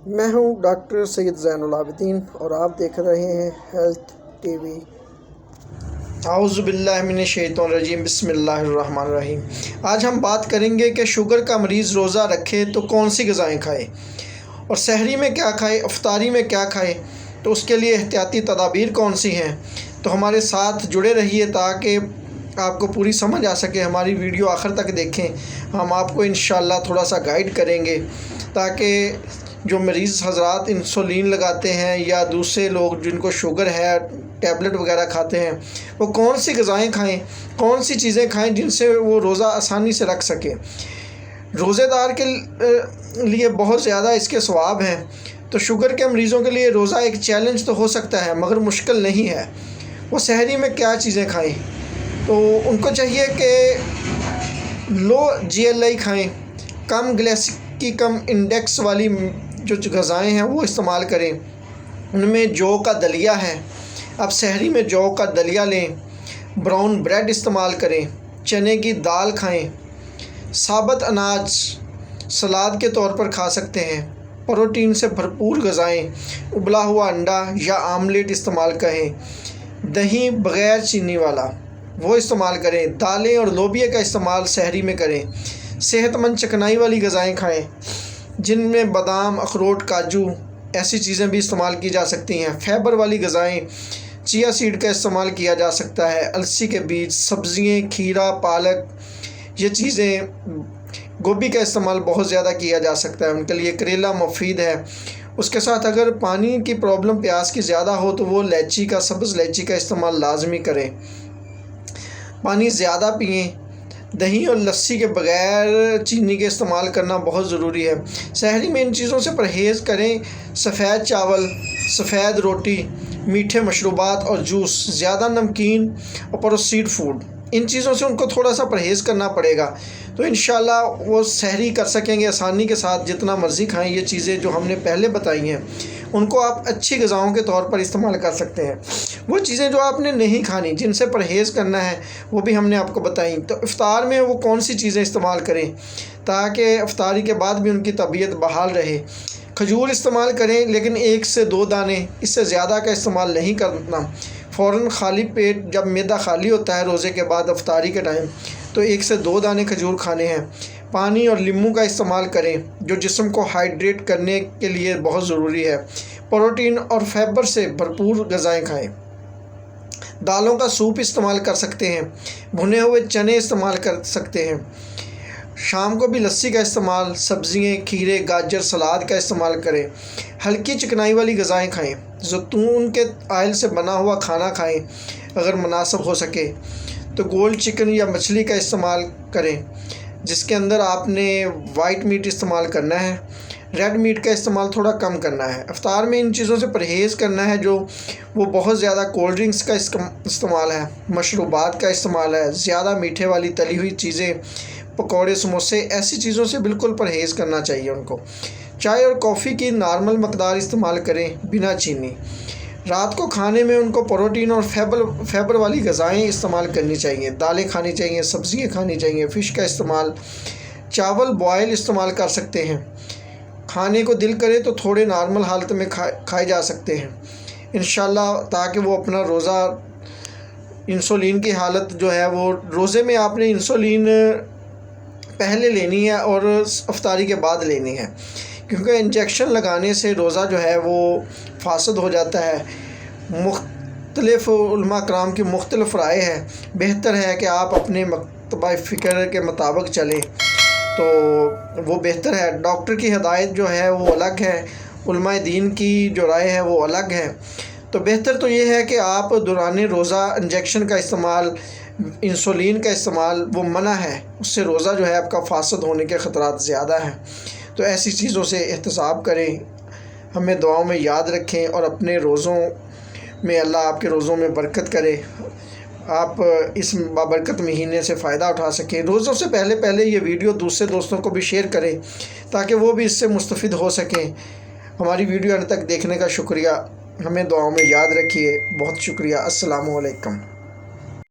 میں ہوں ڈاکٹر سید زین العابدین اور آپ دیکھ رہے ہیں ہیلتھ ٹی وی۔ اعوذ باللہ من الشیطان الرجیم، بسم اللہ الرحمن الرحیم۔ آج ہم بات کریں گے کہ شوگر کا مریض روزہ رکھے تو کون سی غذائیں کھائے اور سحری میں کیا کھائے، افطاری میں کیا کھائے، تو اس کے لیے احتیاطی تدابیر کون سی ہیں۔ تو ہمارے ساتھ جڑے رہیے تاکہ آپ کو پوری سمجھ آ سکے۔ ہماری ویڈیو آخر تک دیکھیں، ہم آپ کو انشاءاللہ تھوڑا سا گائیڈ کریں گے تاکہ جو مریض حضرات انسولین لگاتے ہیں یا دوسرے لوگ جن کو شوگر ہے، ٹیبلٹ وغیرہ کھاتے ہیں، وہ کون سی غذائیں کھائیں، کون سی چیزیں کھائیں جن سے وہ روزہ آسانی سے رکھ سکیں۔ روزے دار کے لیے بہت زیادہ اس کے ثواب ہیں، تو شوگر کے مریضوں کے لیے روزہ ایک چیلنج تو ہو سکتا ہے مگر مشکل نہیں ہے۔ وہ سحری میں کیا چیزیں کھائیں، تو ان کو چاہیے کہ لو GLI کھائیں، کم گلیسیکی کم انڈیکس والی جو غذائیں ہیں وہ استعمال کریں۔ ان میں جو کا دلیہ ہے، آپ سحری میں جو کا دلیہ لیں، براؤن بریڈ استعمال کریں، چنے کی دال کھائیں، ثابت اناج سلاد کے طور پر کھا سکتے ہیں، پروٹین سے بھرپور غذائیں، ابلا ہوا انڈا یا آملیٹ استعمال کریں، دہی بغیر چینی والا وہ استعمال کریں، دالیں اور لوبیا کا استعمال سحری میں کریں، صحت مند چکنائی والی غذائیں کھائیں جن میں بادام، اخروٹ، کاجو ایسی چیزیں بھی استعمال کی جا سکتی ہیں۔ فائبر والی غذائیں، چیا سیڈ کا استعمال کیا جا سکتا ہے، السی کے بیج، سبزیاں، کھیرا، پالک، یہ چیزیں، گوبھی کا استعمال بہت زیادہ کیا جا سکتا ہے، ان کے لیے کریلا مفید ہے۔ اس کے ساتھ اگر پانی کی پرابلم پیاس کی زیادہ ہو تو وہ الائچی کا، سبز الائچی کا استعمال لازمی کریں، پانی زیادہ پئیں۔ دہی اور لسی کے بغیر چینی کے استعمال کرنا بہت ضروری ہے۔ سحری میں ان چیزوں سے پرہیز کریں، سفید چاول، سفید روٹی، میٹھے مشروبات اور جوس، زیادہ نمکین اور پروسیسڈ فوڈ، ان چیزوں سے ان کو تھوڑا سا پرہیز کرنا پڑے گا، تو انشاءاللہ وہ سحری کر سکیں گے آسانی کے ساتھ۔ جتنا مرضی کھائیں، یہ چیزیں جو ہم نے پہلے بتائی ہیں ان کو آپ اچھی غذاؤں کے طور پر استعمال کر سکتے ہیں۔ وہ چیزیں جو آپ نے نہیں کھانی، جن سے پرہیز کرنا ہے، وہ بھی ہم نے آپ کو بتائیں۔ تو افطار میں وہ کون سی چیزیں استعمال کریں تاکہ افطاری کے بعد بھی ان کی طبیعت بحال رہے۔ کھجور استعمال کریں لیکن 1 سے 2 دانے، اس سے زیادہ کا استعمال نہیں کرنا۔ فوراً خالی پیٹ، جب معدہ خالی ہوتا ہے روزے کے بعد افطاری کے ٹائم، تو 1 سے 2 دانے کھجور کھانے ہیں۔ پانی اور لیموں کا استعمال کریں جو جسم کو ہائیڈریٹ کرنے کے لیے بہت ضروری ہے۔ پروٹین اور فائبر سے بھرپور غذائیں کھائیں۔ دالوں کا سوپ استعمال کر سکتے ہیں، بھنے ہوئے چنے استعمال کر سکتے ہیں۔ شام کو بھی لسی کا استعمال، سبزیاں، کھیرے، گاجر، سلاد کا استعمال کریں۔ ہلکی چکنائی والی غذائیں کھائیں، زیتون کے آئل سے بنا ہوا کھانا کھائیں اگر مناسب ہو سکے تو۔ گولڈ چکن یا مچھلی کا استعمال کریں جس کے اندر آپ نے وائٹ میٹ استعمال کرنا ہے، ریڈ میٹ کا استعمال تھوڑا کم کرنا ہے۔ افطار میں ان چیزوں سے پرہیز کرنا ہے جو وہ بہت زیادہ کولڈ ڈرنکس کا استعمال ہے، مشروبات کا استعمال ہے، زیادہ میٹھے والی تلی ہوئی چیزیں، پکوڑے، سموسے، ایسی چیزوں سے بالکل پرہیز کرنا چاہیے ان کو۔ چائے اور کافی کی نارمل مقدار استعمال کریں بنا چینی۔ رات کو کھانے میں ان کو پروٹین اور فائبر والی غذائیں استعمال کرنی چاہیے، دالیں کھانی چاہیے، سبزیاں کھانی چاہیے، فش کا استعمال، چاول بوائل استعمال کر سکتے ہیں۔ کھانے کو دل کرے تو تھوڑے نارمل حالت میں کھائے جا سکتے ہیں انشاءاللہ، تاکہ وہ اپنا روزہ، انسولین کی حالت جو ہے، وہ روزے میں آپ نے انسولین پہلے لینی ہے اور افطاری کے بعد لینی ہے، کیونکہ انجیکشن لگانے سے روزہ جو ہے وہ فاسد ہو جاتا ہے۔ مختلف علماء کرام کی مختلف رائے ہے، بہتر ہے کہ آپ اپنے مکتبہ فکر کے مطابق چلیں تو وہ بہتر ہے۔ ڈاکٹر کی ہدایت جو ہے وہ الگ ہے، علماء دین کی جو رائے ہے وہ الگ ہے، تو بہتر تو یہ ہے کہ آپ دوران روزہ انجیکشن کا استعمال، انسولین کا استعمال وہ منع ہے، اس سے روزہ جو ہے آپ کا فاسد ہونے کے خطرات زیادہ ہیں، تو ایسی چیزوں سے احتساب کریں۔ ہمیں دعاؤں میں یاد رکھیں اور اپنے روزوں میں اللہ آپ کے روزوں میں برکت کرے، آپ اس بابرکت مہینے سے فائدہ اٹھا سکیں۔ روزوں سے پہلے یہ ویڈیو دوسرے دوستوں کو بھی شیئر کریں تاکہ وہ بھی اس سے مستفید ہو سکیں۔ ہماری ویڈیو انت تک دیکھنے کا شکریہ، ہمیں دعاؤں میں یاد رکھیے، بہت شکریہ۔ السلام علیکم۔